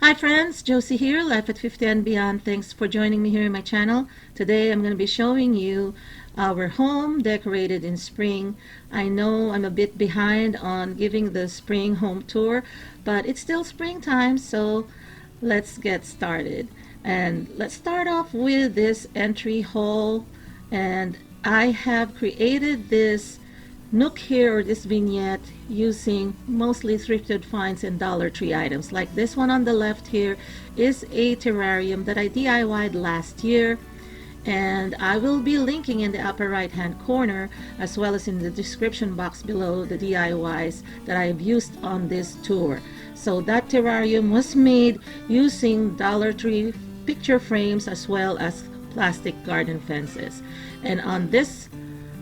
Hi friends, Josie here, Life at 50 and Beyond. Thanks for joining me here in my channel. Today I'm going to be showing you our home decorated in spring. I know I'm a bit behind on giving the spring home tour, but it's still springtime, so let's get started. And let's start off with this entry hall, and I have created this nook here, or this vignette, using mostly thrifted finds and Dollar Tree items. Like this one on the left here is a terrarium that I DIY'd last year, and I will be linking in the upper right hand corner as well as in the description box below the DIYs that I've used on this tour. So that terrarium was made using Dollar Tree picture frames as well as plastic garden fences. And on this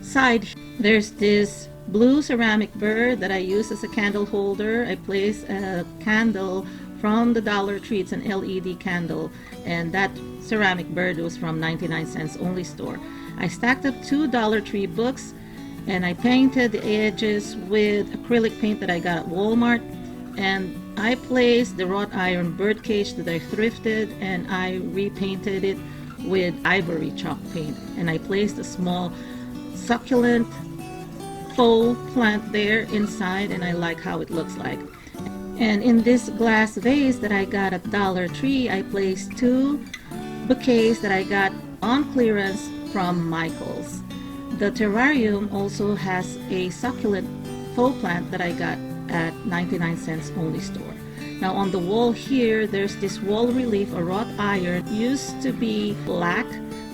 side there's this blue ceramic bird that I use as a candle holder. I place a candle from the Dollar Tree. It's an LED candle, and that ceramic bird was from 99 cents only store. I stacked up two Dollar Tree books, and I painted the edges with acrylic paint that I got at Walmart, and I placed the wrought iron bird cage that I thrifted, and I repainted it with ivory chalk paint, and I placed a small succulent faux plant there inside, and I like how it looks like. And in this glass vase that I got at Dollar Tree, I placed two bouquets that I got on clearance from Michael's. The terrarium also has a succulent faux plant that I got at 99 cents only store. Now on the wall here, there's this wall relief, a wrought iron. It used to be black,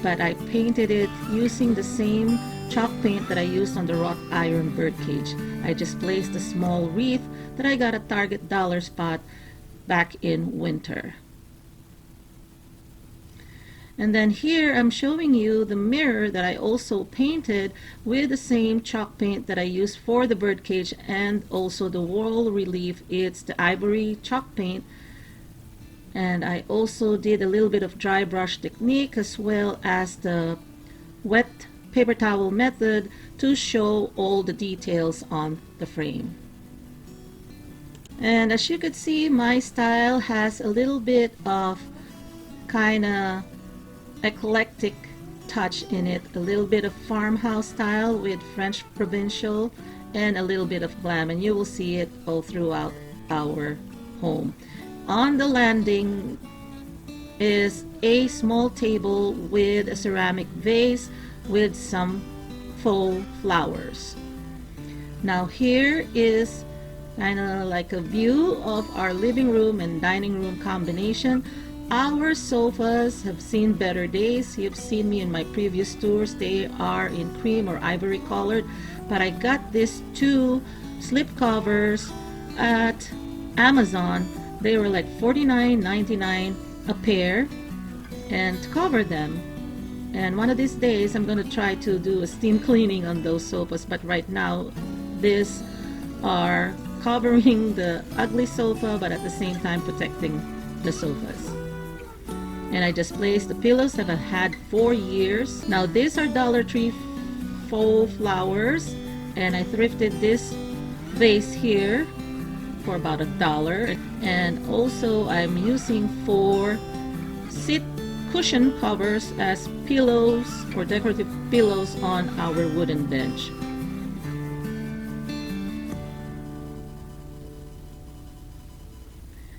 but I painted it using the same chalk paint that I used on the wrought iron bird cage. I just placed a small wreath that I got at Target Dollar Spot back in winter. And then here I'm showing you the mirror that I also painted with the same chalk paint that I used for the bird cage and also the wall relief. It's the ivory chalk paint. And I also did a little bit of dry brush technique as well as the wet paper towel method to show all the details on the frame. And as you could see, my style has a little bit of kind of eclectic touch in it, a little bit of farmhouse style with French provincial and a little bit of glam, and you will see it all throughout our home. On the landing is a small table with a ceramic vase with some faux flowers. Now here is kind of like a view of our living room and dining room combination. Our sofas have seen better days. You've seen me in my previous tours. They are in cream or ivory colored, but I got these two slip covers at Amazon. They were like $49.99 a pair, and to cover them. And one of these days I'm going to try to do a steam cleaning on those sofas, but right now these are covering the ugly sofa but at the same time protecting the sofas. And I just placed the pillows that I've had for years. Now these are Dollar Tree faux flowers, and I thrifted this vase here for about $1. And also I'm using 4 seat cushion covers as pillows or decorative pillows on our wooden bench.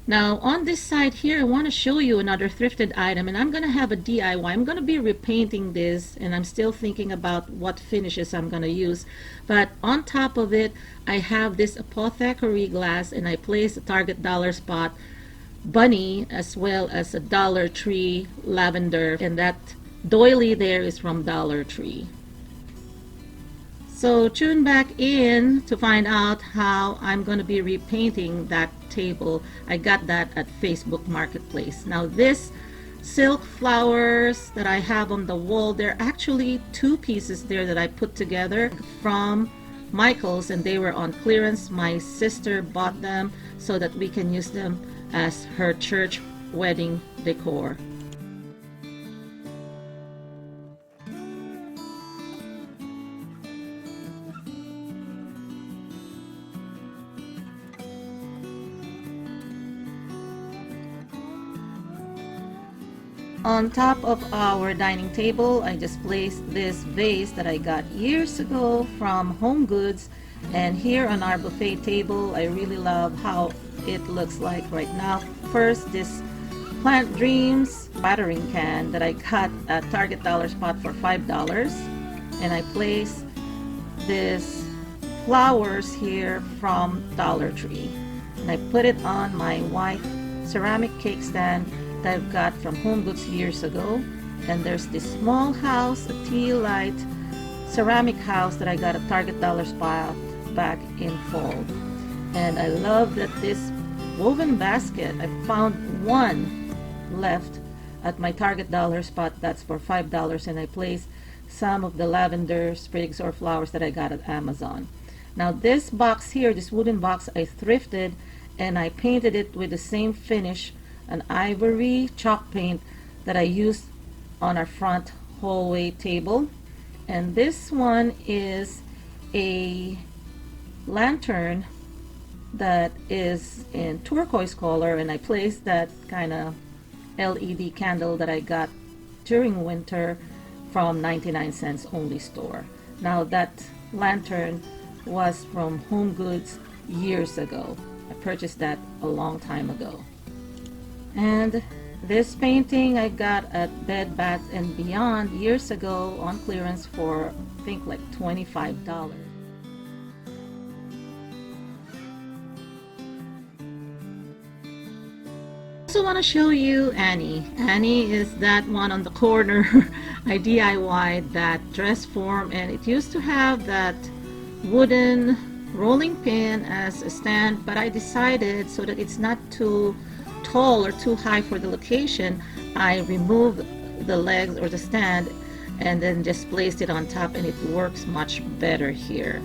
Now on this side here, I want to show you another thrifted item, and I'm going to have a DIY. I'm going to be repainting this, and I'm still thinking about what finishes I'm going to use. But on top of it, I have this apothecary glass, and I placed a Target Dollar Spot bunny as well as a Dollar Tree lavender, and that doily there is from Dollar Tree. So tune back in to find out how I'm going to be repainting that table. I got that at Facebook Marketplace. Now this silk flowers that I have on the wall, there are actually 2 pieces there that I put together from Michael's, and they were on clearance. My sister bought them so that we can use them as her church wedding decor. On top of our dining table, I just placed this vase that I got years ago from Home Goods. And here on our buffet table, I really love how it looks like right now. First, this Plant Dreams watering can that I got at Target Dollar Spot for $5. And I placed this flowers here from Dollar Tree. And I put it on my white ceramic cake stand that I've got from Home Goods years ago. And there's this small house, a tea light ceramic house that I got at Target Dollar Spot back in fall. And I love that this woven basket, I found one left at my Target Dollar Spot that's for $5, and I placed some of the lavender sprigs or flowers that I got at Amazon. Now this box here, this wooden box, I thrifted and I painted it with the same finish, an ivory chalk paint that I used on our front hallway table. And this one is a lantern that is in turquoise color, and I placed that kind of LED candle that I got during winter from 99-cents only store. Now that lantern was from Home Goods years ago. I purchased that a long time ago. And this painting I got at Bed Bath & Beyond years ago on clearance for I think like $25. I also want to show you Annie. Annie is that one on the corner. I DIY'd that dress form, and it used to have that wooden rolling pin as a stand, but I decided so that it's not too tall or too high for the location, I removed the legs or the stand and then just placed it on top, and it works much better here.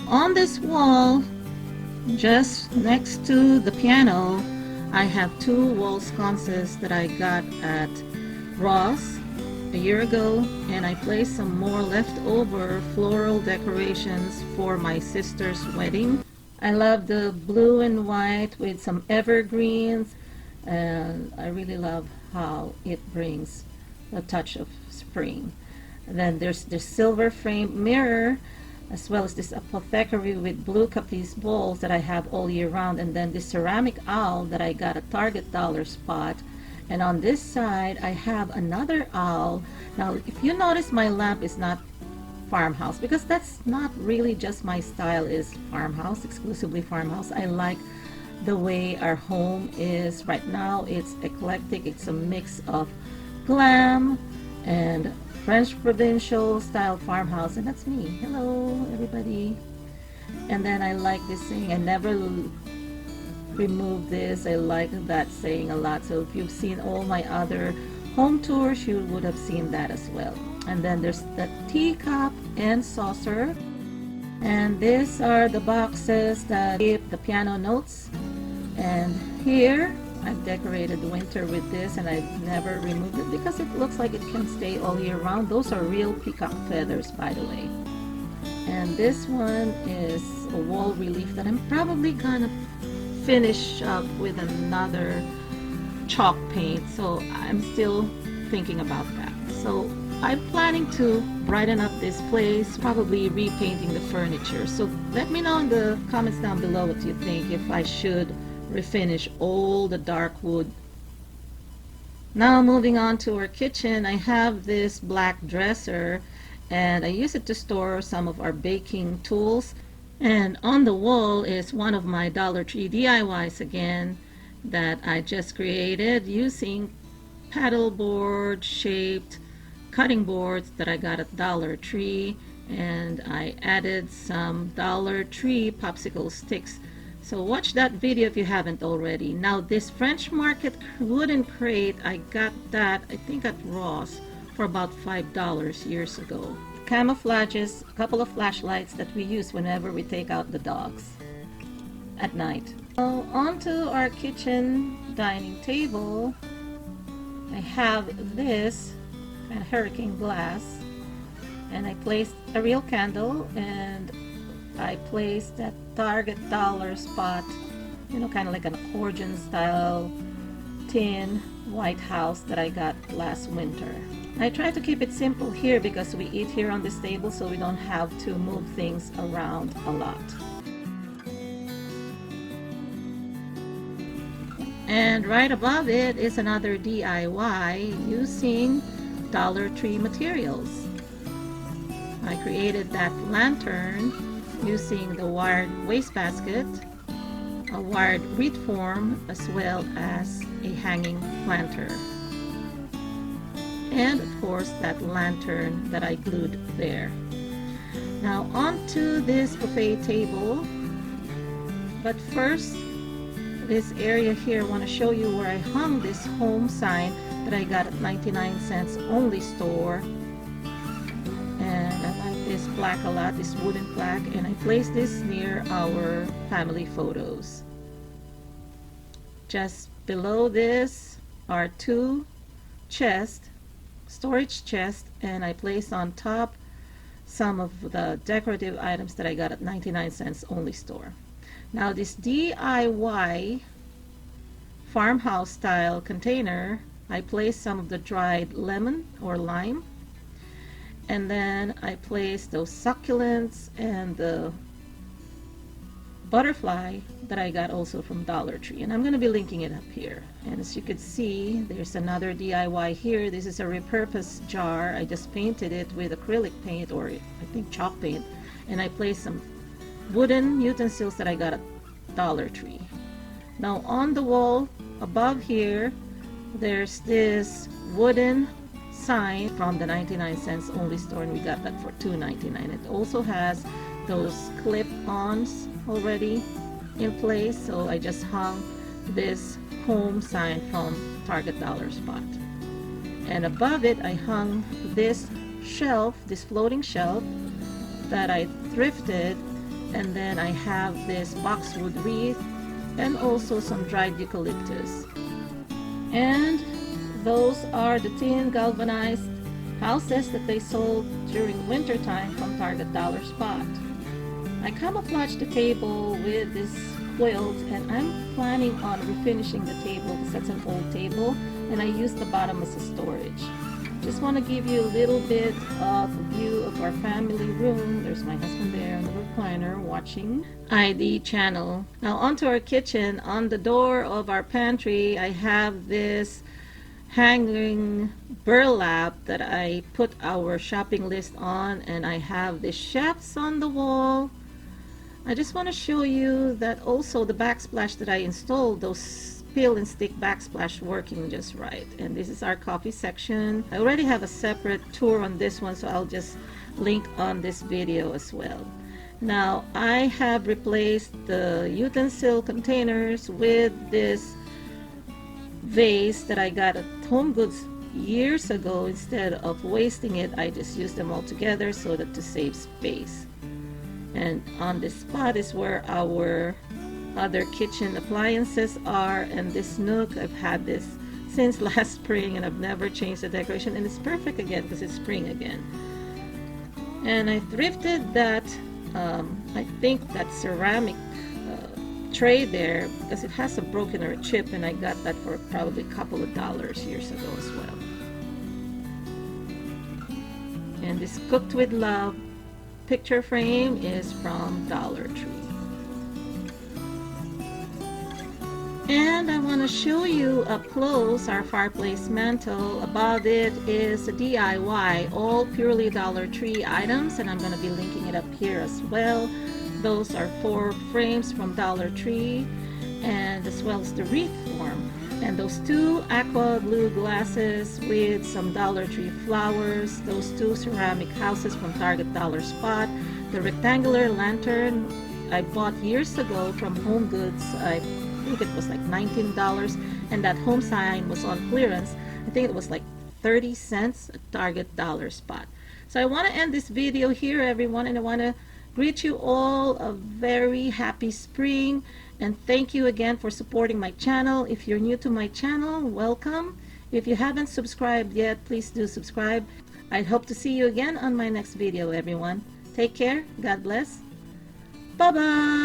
On this wall, just next to the piano, I have two wall sconces that I got at Ross a year ago, and I placed some more leftover floral decorations for my sister's wedding. I love the blue and white with some evergreens, and I really love how it brings a touch of spring. And then there's the silver frame mirror, as well as this apothecary with blue capiz bowls that I have all year round, and then this ceramic owl that I got at Target Dollar Spot. And on this side I have another owl. Now if you notice, my lamp is not Farmhouse, because that's not really just my style, is Farmhouse, exclusively Farmhouse. I like the way our home is right now. It's eclectic. It's a mix of glam and French provincial style farmhouse, and that's me. Hello everybody. And then I like this saying, I never remove this. I like that saying a lot. So if you've seen all my other home tours, you would have seen that as well. And then there's the teacup and saucer, and these are the boxes that keep the piano notes. And here I've decorated winter with this, and I've never removed it because it looks like it can stay all year round. Those are real peacock feathers, by the way. And this one is a wall relief that I'm probably gonna finish up with another chalk paint, so I'm still thinking about that. So I'm planning to brighten up this place, probably repainting the furniture. So let me know in the comments down below what you think, if I should refinish all the dark wood. Now moving on to our kitchen, I have this black dresser, and I use it to store some of our baking tools. And on the wall is one of my Dollar Tree DIYs again that I just created using paddle board shaped cutting boards that I got at Dollar Tree, and I added some Dollar Tree popsicle sticks. So watch that video if you haven't already. Now this French Market wooden crate, I got that I think at Ross for about $5 years ago. Camouflages a couple of flashlights that we use whenever we take out the dogs at night. So onto our kitchen dining table. I have this kind of hurricane glass, and I placed a real candle, and I placed that Target dollar spot, you know, kind of like an accordion style tin white house that I got last winter. I try to keep it simple here because we eat here on this table, so we don't have to move things around a lot. And right above it is another DIY using Dollar Tree materials. I created that lantern using the wired wastebasket, a wired wreath form, as well as a hanging planter. And of course that lantern that I glued there. Now onto this buffet table, but first this area here, I want to show you where I hung this home sign that I got at 99 cents only store. And I like this plaque a lot, this wooden plaque, and I placed this near our family photos. Just below this are two chests, storage chests, and I placed on top some of the decorative items that I got at 99 cents only store. Now this DIY farmhouse style container, I placed some of the dried lemon or lime, and then I placed those succulents and the butterfly that I got also from Dollar Tree, and I'm going to be linking it up here. And as you can see, there's another DIY here. This is a repurposed jar. I just painted it with acrylic paint, or I think chalk paint, and I placed some wooden utensils that I got at Dollar Tree. Now on the wall above here, there's this wooden sign from the 99 cents only store, and we got that for $2.99. It also has those clip-ons already in place, so I just hung this home sign from Target dollar spot. And above it I hung this shelf, this floating shelf that I thrifted, and then I have this boxwood wreath and also some dried eucalyptus. And those are the tin galvanized houses that they sold during winter time from Target dollar spot. I camouflaged the table with this quilt, and I'm planning on refinishing the table because that's an old table, and I used the bottom as a storage. Just want to give you a little bit of a view of our family room. There's my husband there on the recliner watching ID channel. Now onto our kitchen. On the door of our pantry, I have this hanging burlap that I put our shopping list on, and I have the chefs on the wall. I just want to show you that also the backsplash that I installed, those peel and stick backsplash, working just right. And this is our coffee section. I already have a separate tour on this one, so I'll just link on this video as well. Now I have replaced the utensil containers with this vase that I got at Home Goods years ago. Instead of wasting it, I just used them all together so that to save space. And on this spot is where our other kitchen appliances are, and this nook, I've had this since last spring and I've never changed the decoration, and it's perfect again because it's spring again. And I thrifted that I think that ceramic tray there because it has a broken or a chip, and I got that for probably a couple of dollars years ago as well. And this Cooked with Love picture frame is from Dollar Tree. And I want to show you up close our fireplace mantle. Above it is a DIY, all purely Dollar Tree items, and I'm going to be linking it up here as well. Those are 4 frames from Dollar Tree, and as well as the wreath form. And those 2 aqua blue glasses with some Dollar Tree flowers, those 2 ceramic houses from Target dollar spot, the rectangular lantern I bought years ago from Home Goods. I think it was like $19, and that home sign was on clearance. I think it was like 30 cents at Target dollar spot. So I want to end this video here, everyone, and I want to greet you all a very happy spring, and thank you again for supporting my channel. If you're new to my channel, welcome. If you haven't subscribed yet, please do subscribe. I hope to see you again on my next video, everyone. Take care. God bless. Bye-bye.